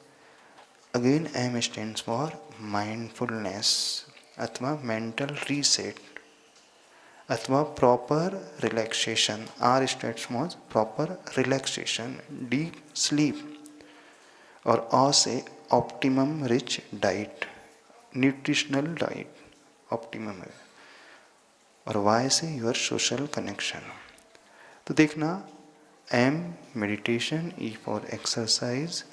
again M stands for mindfulness अथवा मेंटल रीसेट अथवा proper relaxation, R stands for proper relaxation, deep sleep, और A से optimum rich diet, nutritional diet optimum है, और Y से your social connection. तो देखना, M meditation, E for exercise,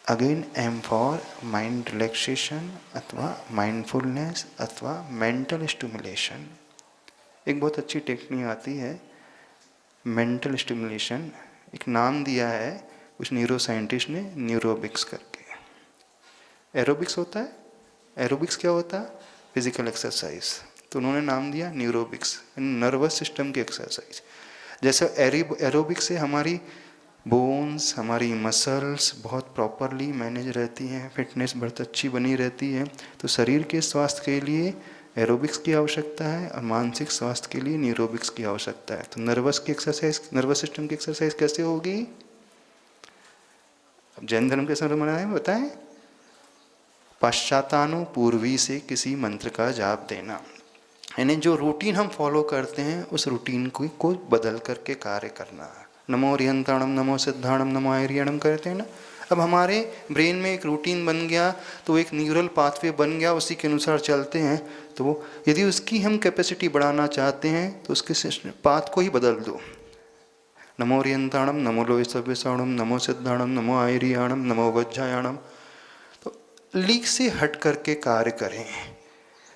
again M for mind relaxation अथवा mindfulness अथवा mental stimulation. एक बहुत अच्छी टेक्निक आती है मेंटल स्टिमुलेशन, एक नाम दिया है उस न्यूरो साइंटिस्ट ने, न्यूरोबिक्स करके। एरोबिक्स होता है, एरोबिक्स क्या होता है? Physical exercise. तो उन्होंने नाम दिया न्यूरोबिक्स, नर्वस सिस्टम की एक्सरसाइज। जैसे एरोबिक्स से हमारी बोन्स, हमारी मसल्स बहुत प्रॉपरली मैनेज रहती हैं, फिटनेस बहुत अच्छी बनी रहती है। तो शरीर के स्वास्थ्य के लिए एरोबिक्स की आवश्यकता है और मानसिक स्वास्थ्य के लिए न्यूरोबिक्स की आवश्यकता है। तो नर्वस की एक्सरसाइज, नर्वस सिस्टम की एक्सरसाइज कैसे होगी? अब जैन धर्म के समय मनाए बताएं, पश्चातानुपूर्वी से किसी मंत्र का जाप देना, यानी जो रूटीन हम फॉलो करते हैं उस रूटीन को बदल करके कार्य करना। नमो रियंताणम, नमो सिद्धाणम, नमो आयरियणम करते हैं ना। अब हमारे ब्रेन में एक रूटीन बन गया, तो एक न्यूरल पाथवे बन गया, उसी के अनुसार चलते हैं। तो यदि उसकी हम कैपेसिटी बढ़ाना चाहते हैं तो उसके पाथ को ही बदल दो। नमो रियंताणम, नमो लोहितव्यसाणम, नमो सिद्धाणम, नमो आयरियाणम, नमो वज्जायाणम। तो लीक से हट करके कार्य करें,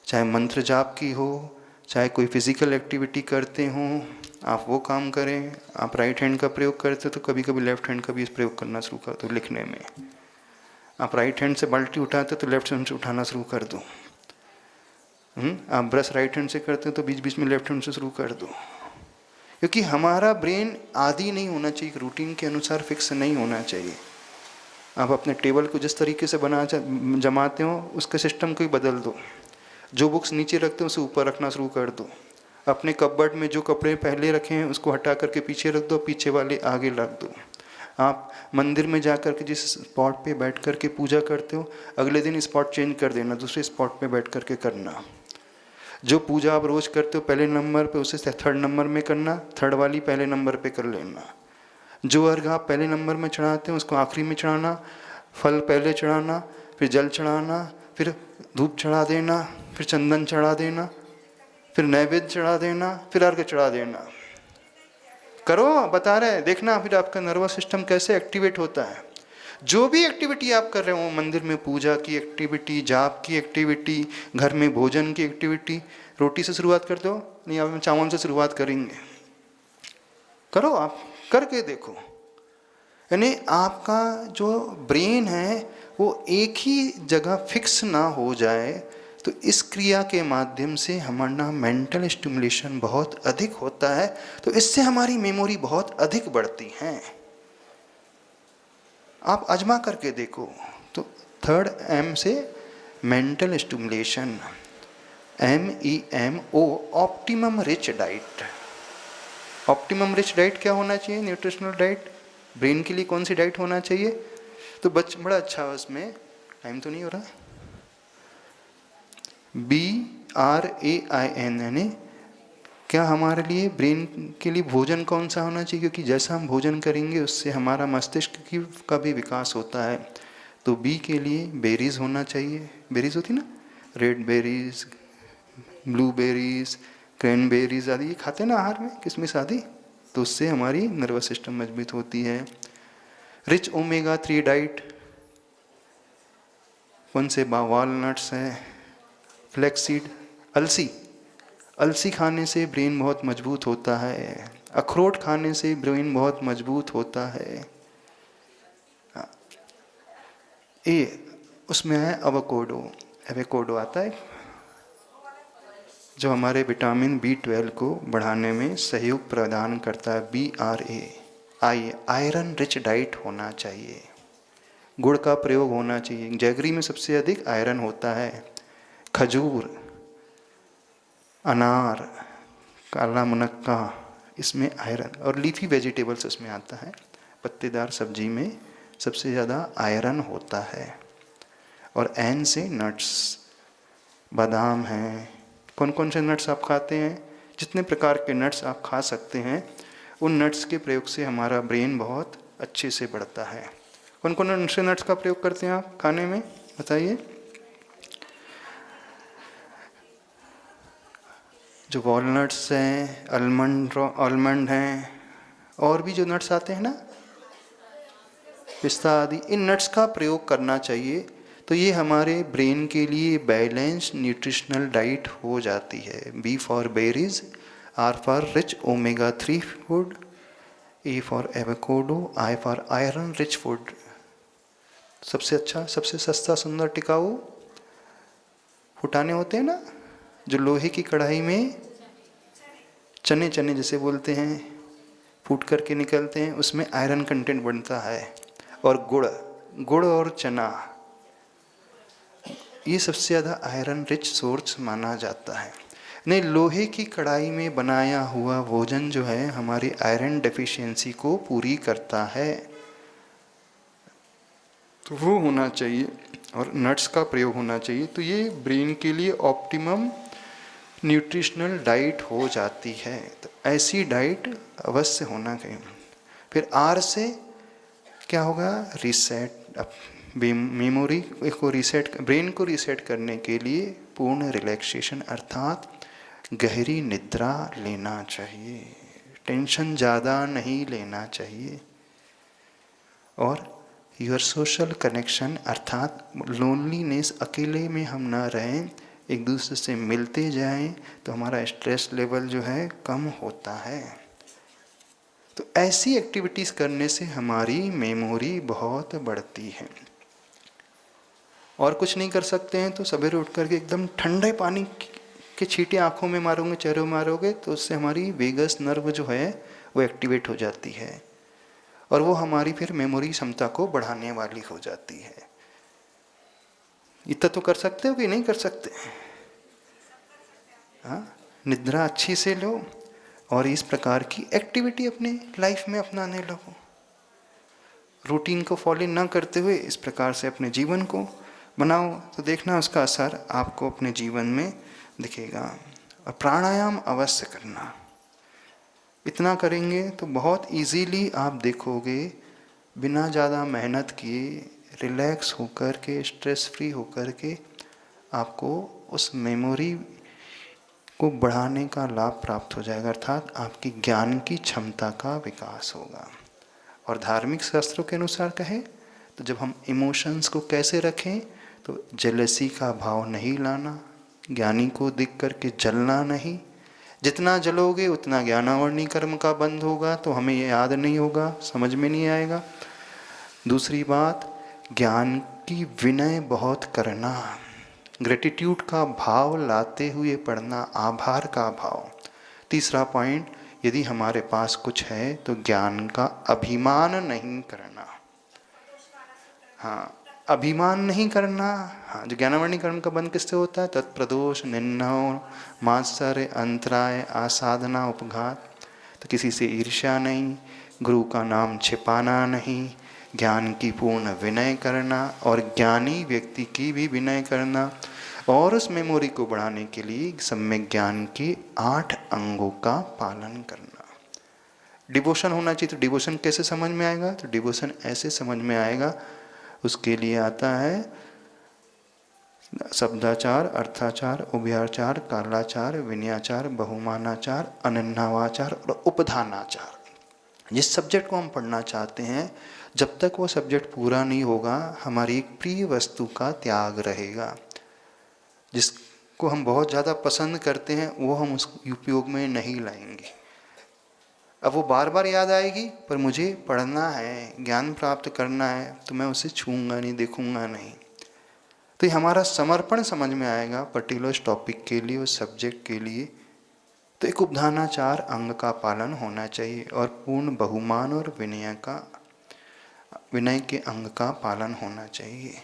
चाहे मंत्र जाप की हो, चाहे कोई फिजिकल एक्टिविटी करते हों, आप वो काम करें। आप राइट हैंड का प्रयोग करते हो तो कभी कभी लेफ्ट हैंड का भी प्रयोग करना शुरू कर दो लिखने में। आप राइट हैंड से बाल्टी उठाते तो लेफ्ट हैंड से उठाना शुरू कर दो। आप ब्रश राइट हैंड से करते हो तो बीच बीच में लेफ्ट हैंड से शुरू कर दो। क्योंकि हमारा ब्रेन आदी नहीं होना चाहिए, रूटीन के अनुसार फिक्स नहीं होना चाहिए। आप अपने टेबल को जिस तरीके से जमाते हो उसके सिस्टम को ही बदल दो। जो बुक्स नीचे रखते हो उसे ऊपर रखना शुरू कर दो। अपने कपबोर्ड में जो कपड़े पहले रखे हैं उसको हटा करके पीछे रख दो, पीछे वाले आगे रख दो। आप मंदिर में जा कर के जिस स्पॉट पे बैठ कर के पूजा करते हो, अगले दिन स्पॉट चेंज कर देना, दूसरे स्पॉट पे बैठ कर के करना। जो पूजा आप रोज़ करते हो पहले नंबर पे, उसे 3rd नंबर में करना, 3rd वाली पहले नंबर पे कर लेना। जो अर्घ आप पहले नंबर में चढ़ाते हैं उसको आखिरी में चढ़ाना, फल पहले चढ़ाना, फिर जल चढ़ाना, फिर धूप चढ़ा देना, फिर चंदन चढ़ा देना, फिर नैवेद्य चढ़ा देना, फिर अर्घ चढ़ा देना। करो, बता रहे हैं, देखना फिर आपका नर्वस सिस्टम कैसे एक्टिवेट होता है। जो भी एक्टिविटी आप कर रहे हो, मंदिर में पूजा की एक्टिविटी, जाप की एक्टिविटी, घर में भोजन की एक्टिविटी, रोटी से शुरुआत कर दो, नहीं आप चावल से शुरुआत करेंगे, करो, आप करके देखो। यानी आपका जो ब्रेन है वो एक ही जगह फिक्स ना हो जाए, तो इस क्रिया के माध्यम से हमारा मेंटल स्टिमुलेशन बहुत अधिक होता है, तो इससे हमारी मेमोरी बहुत अधिक बढ़ती है। आप आजमा करके देखो। तो थर्ड एम से mental stimulation, MEMO, optimum rich diet. Optimum rich diet क्या होना चाहिए? Nutritional diet. ब्रेन के लिए कौन सी डाइट होना चाहिए? तो बड़ा अच्छा है, उसमें टाइम तो नहीं हो रहा। BRAIN, यानी क्या हमारे लिए ब्रेन के लिए भोजन कौन सा होना चाहिए, क्योंकि जैसा हम भोजन करेंगे उससे हमारा मस्तिष्क का भी विकास होता है। तो बी के लिए बेरीज होना चाहिए। बेरीज होती ना, रेड बेरीज, ब्लूबेरीज, क्रैनबेरीज आदि, ये खाते हैं ना आहार में, किसमिस आदि, तो उससे हमारी नर्वस सिस्टम मजबूत होती है। रिच ओमेगा 3 डाइट, कौन से? वॉलनट्स है, फ्लैक्सीड, अलसी। अलसी खाने से ब्रेन बहुत मजबूत होता है। अखरोट खाने से ब्रेन बहुत मजबूत होता है। उसमें है एवोकाडो। एवोकाडो आता है जो हमारे विटामिन B12 को बढ़ाने में सहयोग प्रदान करता है। BRAI, आयरन रिच डाइट होना चाहिए। गुड़ का प्रयोग होना चाहिए। जैगरी में सबसे अधिक आयरन होता है। खजूर, अनार, काला मुनक्का, इसमें आयरन, और लीफी वेजिटेबल्स उसमें आता है। पत्तेदार सब्जी में सबसे ज़्यादा आयरन होता है। और एन से नट्स, बादाम हैं। कौन कौन से नट्स आप खाते हैं? जितने प्रकार के नट्स आप खा सकते हैं, उन नट्स के प्रयोग से हमारा ब्रेन बहुत अच्छे से बढ़ता है। कौन कौन से नट्स का प्रयोग करते हैं आप खाने में, बताइए? जो वॉलनट्स हैं, आलमंड हैं, और भी जो नट्स आते हैं ना, पिस्ता आदि, इन नट्स का प्रयोग करना चाहिए। तो ये हमारे ब्रेन के लिए बैलेंस न्यूट्रिशनल डाइट हो जाती है। B for berries, R for rich omega 3 food, A for avocado, I for iron rich food. सबसे अच्छा, सबसे सस्ता, सुंदर, टिकाऊ फुटाने होते हैं ना, जो लोहे की कढ़ाई में चने जैसे बोलते हैं, फूट करके निकलते हैं, उसमें आयरन कंटेंट बनता है। और गुड़ और चना, ये सबसे ज़्यादा आयरन रिच सोर्स माना जाता है। नहीं, लोहे की कढ़ाई में बनाया हुआ भोजन जो है हमारी आयरन डेफिशिएंसी को पूरी करता है, तो वो होना चाहिए। और नट्स का प्रयोग होना चाहिए। तो ये ब्रेन के लिए ऑप्टिमम न्यूट्रिशनल डाइट हो जाती है। तो ऐसी डाइट अवश्य होना चाहिए। फिर आर से क्या होगा? रीसेट। अब मेमोरी को रीसेट, ब्रेन को रीसेट करने के लिए पूर्ण रिलैक्सेशन अर्थात गहरी निद्रा लेना चाहिए। टेंशन ज़्यादा नहीं लेना चाहिए। और योर सोशल कनेक्शन अर्थात लोनलीनेस, अकेले में हम ना रहें, एक दूसरे से मिलते जाएं, तो हमारा स्ट्रेस लेवल जो है कम होता है। तो ऐसी एक्टिविटीज़ करने से हमारी मेमोरी बहुत बढ़ती है। और कुछ नहीं कर सकते हैं तो सवेरे उठ करके एकदम ठंडे पानी के छींटे आँखों में मारोगे, चेहरे में मारोगे, तो उससे हमारी वेगस नर्व जो है वो एक्टिवेट हो जाती है, और वो हमारी फिर मेमोरी क्षमता को बढ़ाने वाली हो जाती है। इतना तो कर सकते हो कि नहीं कर सकते? हाँ, निद्रा अच्छी से लो और इस प्रकार की एक्टिविटी अपने लाइफ में अपनाने लगो। रूटीन को फॉलो ना करते हुए इस प्रकार से अपने जीवन को बनाओ, तो देखना उसका असर आपको अपने जीवन में दिखेगा। और प्राणायाम अवश्य करना। इतना करेंगे तो बहुत इजीली आप देखोगे, बिना ज़्यादा मेहनत किए, रिलैक्स होकर के, स्ट्रेस फ्री होकर के आपको उस मेमोरी को बढ़ाने का लाभ प्राप्त हो जाएगा, अर्थात आपकी ज्ञान की क्षमता का विकास होगा। और धार्मिक शास्त्रों के अनुसार कहें तो जब हम इमोशंस को कैसे रखें, तो जेलसी का भाव नहीं लाना, ज्ञानी को देख करके जलना नहीं। जितना जलोगे उतना ज्ञानावरणी कर्म का बंध होगा, तो हमें ये याद नहीं होगा, समझ में नहीं आएगा। दूसरी बात, ज्ञान की विनय बहुत करना, ग्रेटिट्यूड का भाव लाते हुए पढ़ना, आभार का भाव। तीसरा पॉइंट, यदि हमारे पास कुछ है तो ज्ञान का अभिमान नहीं करना। हाँ, अभिमान नहीं करना। हाँ, जो ज्ञानावरणी कर्म का बंध किससे होता है? तत्प्रदोष, निंदा, मात्सर्य, अंतराय, आसाधना, उपघात। तो किसी से ईर्ष्या नहीं, गुरु का नाम छिपाना नहीं, ज्ञान की पूर्ण विनय करना, और ज्ञानी व्यक्ति की भी विनय करना, और उस मेमोरी को बढ़ाने के लिए सम्यक ज्ञान के 8 अंगों का पालन करना। डिवोशन होना चाहिए। तो डिवोशन कैसे समझ में आएगा? तो डिवोशन ऐसे समझ में आएगा, उसके लिए आता है शब्दाचार, अर्थाचार, उभयाचार, कालाचार, विनयाचार, बहुमानाचार, अनन्नावाचार और उपधानाचार। जिस सब्जेक्ट को हम पढ़ना चाहते हैं, जब तक वो सब्जेक्ट पूरा नहीं होगा, हमारी एक प्रिय वस्तु का त्याग रहेगा। जिसको हम बहुत ज़्यादा पसंद करते हैं वो हम उस उपयोग में नहीं लाएंगे। अब वो बार बार याद आएगी, पर मुझे पढ़ना है, ज्ञान प्राप्त करना है, तो मैं उसे छूँगा नहीं, देखूँगा नहीं। तो ये हमारा समर्पण समझ में आएगा पर्टिकुलर टॉपिक के लिए, उस सब्जेक्ट के लिए। तो एक उपधानाचार अंग का पालन होना चाहिए, और पूर्ण बहुमान और विनय के अंग का पालन होना चाहिए।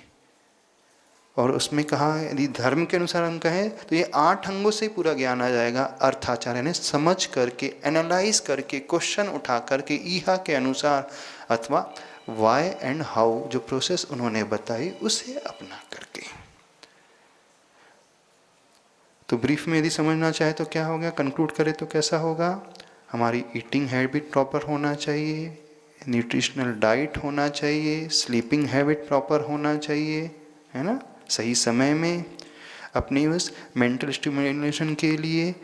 और उसमें कहा है, यदि धर्म के अनुसार हम कहें तो ये 8 अंगों से पूरा ज्ञान आ जाएगा। अर्थाचार यानी समझ करके, एनालाइज करके, क्वेश्चन उठा करके, ईहा के अनुसार अथवा वाई एंड हाउ जो प्रोसेस उन्होंने बताई उसे अपना करके। तो ब्रीफ में यदि समझना चाहे तो क्या हो गया, कंक्लूड करें तो कैसा होगा? हमारी ईटिंग हैबिट प्रॉपर होना चाहिए, न्यूट्रिशनल डाइट होना चाहिए, स्लीपिंग हैबिट प्रॉपर होना चाहिए, है ना, सही समय में। अपनी उस मेंटल स्टिमुलेशन के लिए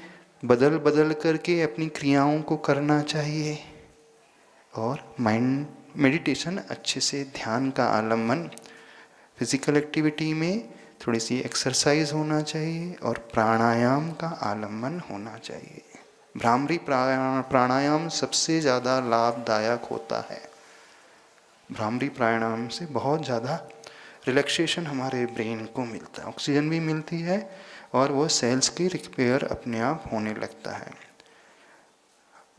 बदल बदल करके अपनी क्रियाओं को करना चाहिए, और माइंड मेडिटेशन अच्छे से, ध्यान का आलम्बन, फिजिकल एक्टिविटी में थोड़ी सी एक्सरसाइज होना चाहिए, और प्राणायाम का आलम्बन होना चाहिए। भ्रामरी प्राणायाम सबसे ज़्यादा लाभदायक होता है। भ्रामरी प्राणायाम से बहुत ज़्यादा रिलैक्सेशन हमारे ब्रेन को मिलता है, ऑक्सीजन भी मिलती है, और वो सेल्स की रिपेयर अपने आप होने लगता है।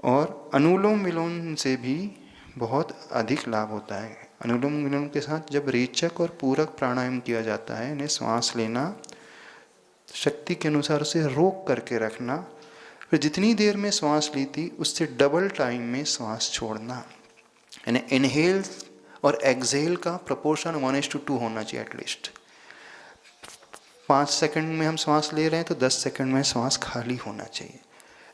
और अनुलोम विलोम से भी बहुत अधिक लाभ होता है। अनुलोम विलोम के साथ जब रेचक और पूरक प्राणायाम किया जाता है, इन्हें सांस लेना, शक्ति के अनुसार उसे रोक करके रखना, फिर जितनी देर में सांस ली थी उससे डबल टाइम में सांस छोड़ना, यानी इनहेल और एक्सहेल का प्रपोर्शन 1:2 होना चाहिए एटलीस्ट। 5 सेकंड में हम सांस ले रहे हैं तो 10 सेकंड में सांस खाली होना चाहिए।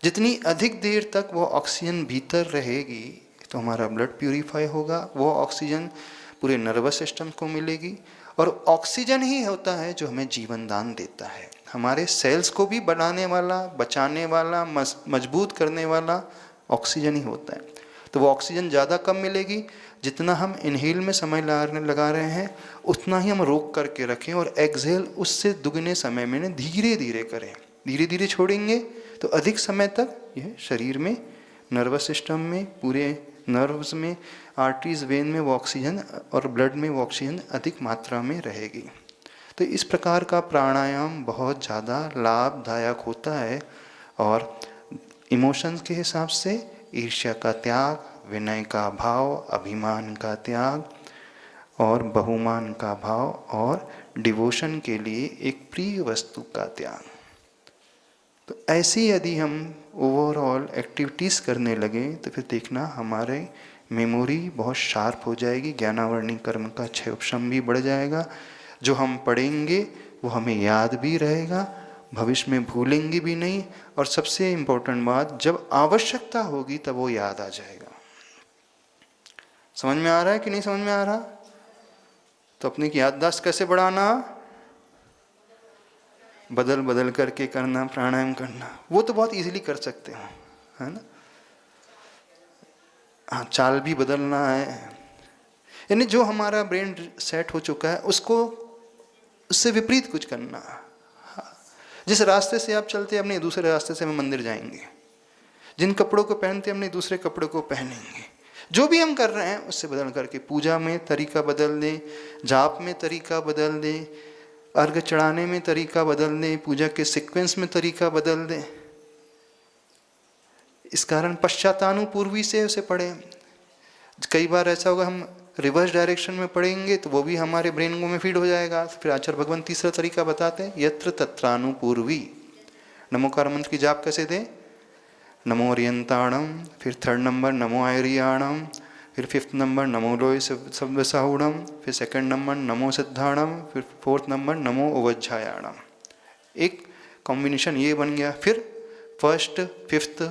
जितनी अधिक देर तक वो ऑक्सीजन भीतर रहेगी तो हमारा ब्लड प्यूरिफाई होगा, वो ऑक्सीजन पूरे नर्वस सिस्टम को मिलेगी, और ऑक्सीजन ही होता है जो हमें जीवन दान देता है। हमारे सेल्स को भी बनाने वाला, बचाने वाला, मजबूत करने वाला ऑक्सीजन ही होता है। तो वो ऑक्सीजन ज़्यादा कम मिलेगी, जितना हम इनहेल में समय लगा रहे हैं उतना ही हम रोक करके रखें, और एक्सहेल उससे दुगने समय में धीरे धीरे करें। धीरे धीरे छोड़ेंगे तो अधिक समय तक यह शरीर में, नर्वस सिस्टम में, पूरे नर्व्स में, आर्टरीज, वेन में वो ऑक्सीजन और ब्लड में वो ऑक्सीजन अधिक मात्रा में रहेगी। तो इस प्रकार का प्राणायाम बहुत ज़्यादा लाभदायक होता है। और इमोशंस के हिसाब से ईर्ष्या का त्याग, विनय का भाव, अभिमान का त्याग और बहुमान का भाव, और डिवोशन के लिए एक प्रिय वस्तु का त्याग। तो ऐसी यदि हम ओवरऑल एक्टिविटीज़ करने लगे तो फिर देखना हमारे मेमोरी बहुत शार्प हो जाएगी, ज्ञानावरणी कर्म का क्षय उपशम भी बढ़ जाएगा। जो हम पढ़ेंगे वो हमें याद भी रहेगा, भविष्य में भूलेंगे भी नहीं, और सबसे इम्पोर्टेंट बात, जब आवश्यकता होगी तब वो याद आ जाएगा। समझ में आ रहा है कि नहीं समझ में आ रहा? तो अपनी याददाश्त कैसे बढ़ाना? बदल बदल करके करना, प्राणायाम करना, वो तो बहुत इजीली कर सकते हो, है ना। हाँ, चाल भी बदलना है, यानी जो हमारा ब्रेन सेट हो चुका है उसको, उससे विपरीत कुछ करना। हाँ, जिस रास्ते से आप चलते हैं अपने दूसरे रास्ते से हम मंदिर जाएंगे, जिन कपड़ों को पहनते हैं अपने दूसरे कपड़ों को पहनेंगे। जो भी हम कर रहे हैं उससे बदल करके, पूजा में तरीका बदल दें, जाप में तरीका बदल दें, अर्घ चढ़ाने में तरीका बदल दें, पूजा के सीक्वेंस में तरीका बदल दें। इस कारण पश्चातानुपूर्वी से उसे पढ़ें। कई बार ऐसा होगा हम रिवर्स डायरेक्शन में पढ़ेंगे तो वो भी हमारे ब्रेन में फीड हो जाएगा। फिर आचार्य भगवान तीसरा तरीका बताते हैं, यत्र तत्रानुपूर्वी। नमोकार मंत्र की जाप कैसे दें? नमो ओरियंताणम, फिर थर्ड नंबर नमो आयरियाणम, फिर फिफ्थ नंबर नमो लोय सव्यसाहुणम, फिर सेकंड नंबर नमो सिद्धाणम, फिर फोर्थ नंबर नमो ओवज्झायाणम। एक कॉम्बिनेशन ये बन गया। फिर first, fifth,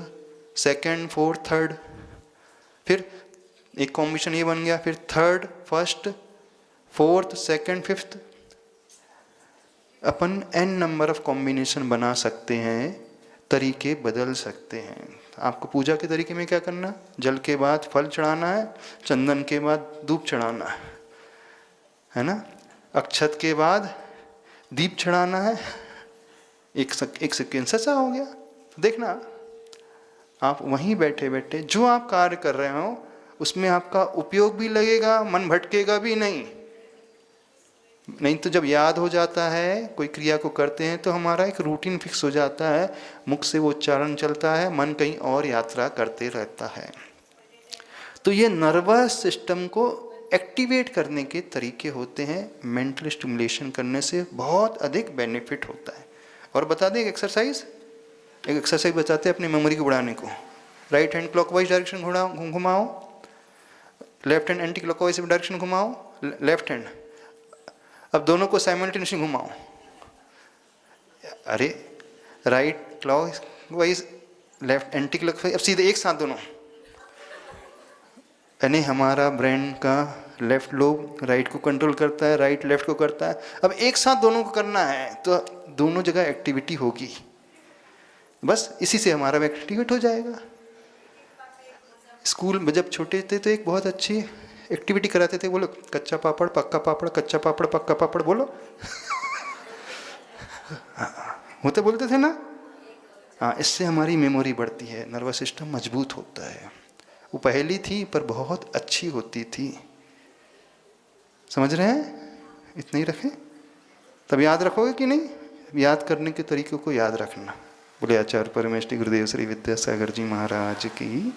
second, fourth, third. फिर एक कॉम्बिनेशन ये बन गया, फिर third, first, fourth, second, fifth. Upon n number of combination बना सकते हैं, तरीके बदल सकते हैं। आपको पूजा के तरीके में क्या करना? जल के बाद फल चढ़ाना है, चंदन के बाद धूप चढ़ाना है ना, अक्षत के बाद दीप चढ़ाना है। एक सेकेंड ऐसा हो गया। देखना, आप वहीं बैठे बैठे जो आप कार्य कर रहे हो उसमें आपका उपयोग भी लगेगा, मन भटकेगा भी नहीं। नहीं तो जब याद हो जाता है, कोई क्रिया को करते हैं तो हमारा एक रूटीन फिक्स हो जाता है, मुख से वो उच्चारण चलता है, मन कहीं और यात्रा करते रहता है। तो ये नर्वस सिस्टम को एक्टिवेट करने के तरीके होते हैं। मेंटल स्टिमुलेशन करने से बहुत अधिक बेनिफिट होता है। और बता दें एक एक्सरसाइज बताते हैं अपनी मेमोरी को बढ़ाने को। राइट हैंड क्लॉकवाइज डायरेक्शन घुमाओ, left hand anti clockwise direction घुमाओ, लेफ्ट हैंड। अब दोनों को साइमल्टेनियसली घुमाओ। अरे right clockwise, left anti clockwise, अब सीधे एक साथ दोनों। यानी हमारा ब्रेन का लेफ्ट लोब राइट को कंट्रोल करता है, राइट लेफ्ट को करता है। अब एक साथ दोनों को करना है तो दोनों जगह एक्टिविटी होगी। बस इसी से हमारा एक्टिवेट हो जाएगा। स्कूल में जब छोटे थे तो एक बहुत अच्छी एक्टिविटी कराते थे, बोलो कच्चा पापड़ पक्का पापड़, कच्चा पापड़ पक्का पापड़, बोलो। वो तो बोलते थे ना। हाँ, इससे हमारी मेमोरी बढ़ती है, नर्वस सिस्टम मजबूत होता है। वो पहली थी पर बहुत अच्छी होती थी। समझ रहे हैं? इतना ही रखें, तब याद रखोगे कि नहीं? याद करने के तरीकों को याद रखना। बोले आचार्य परमेष्टि गुरुदेव श्री विद्यासागर जी महाराज की।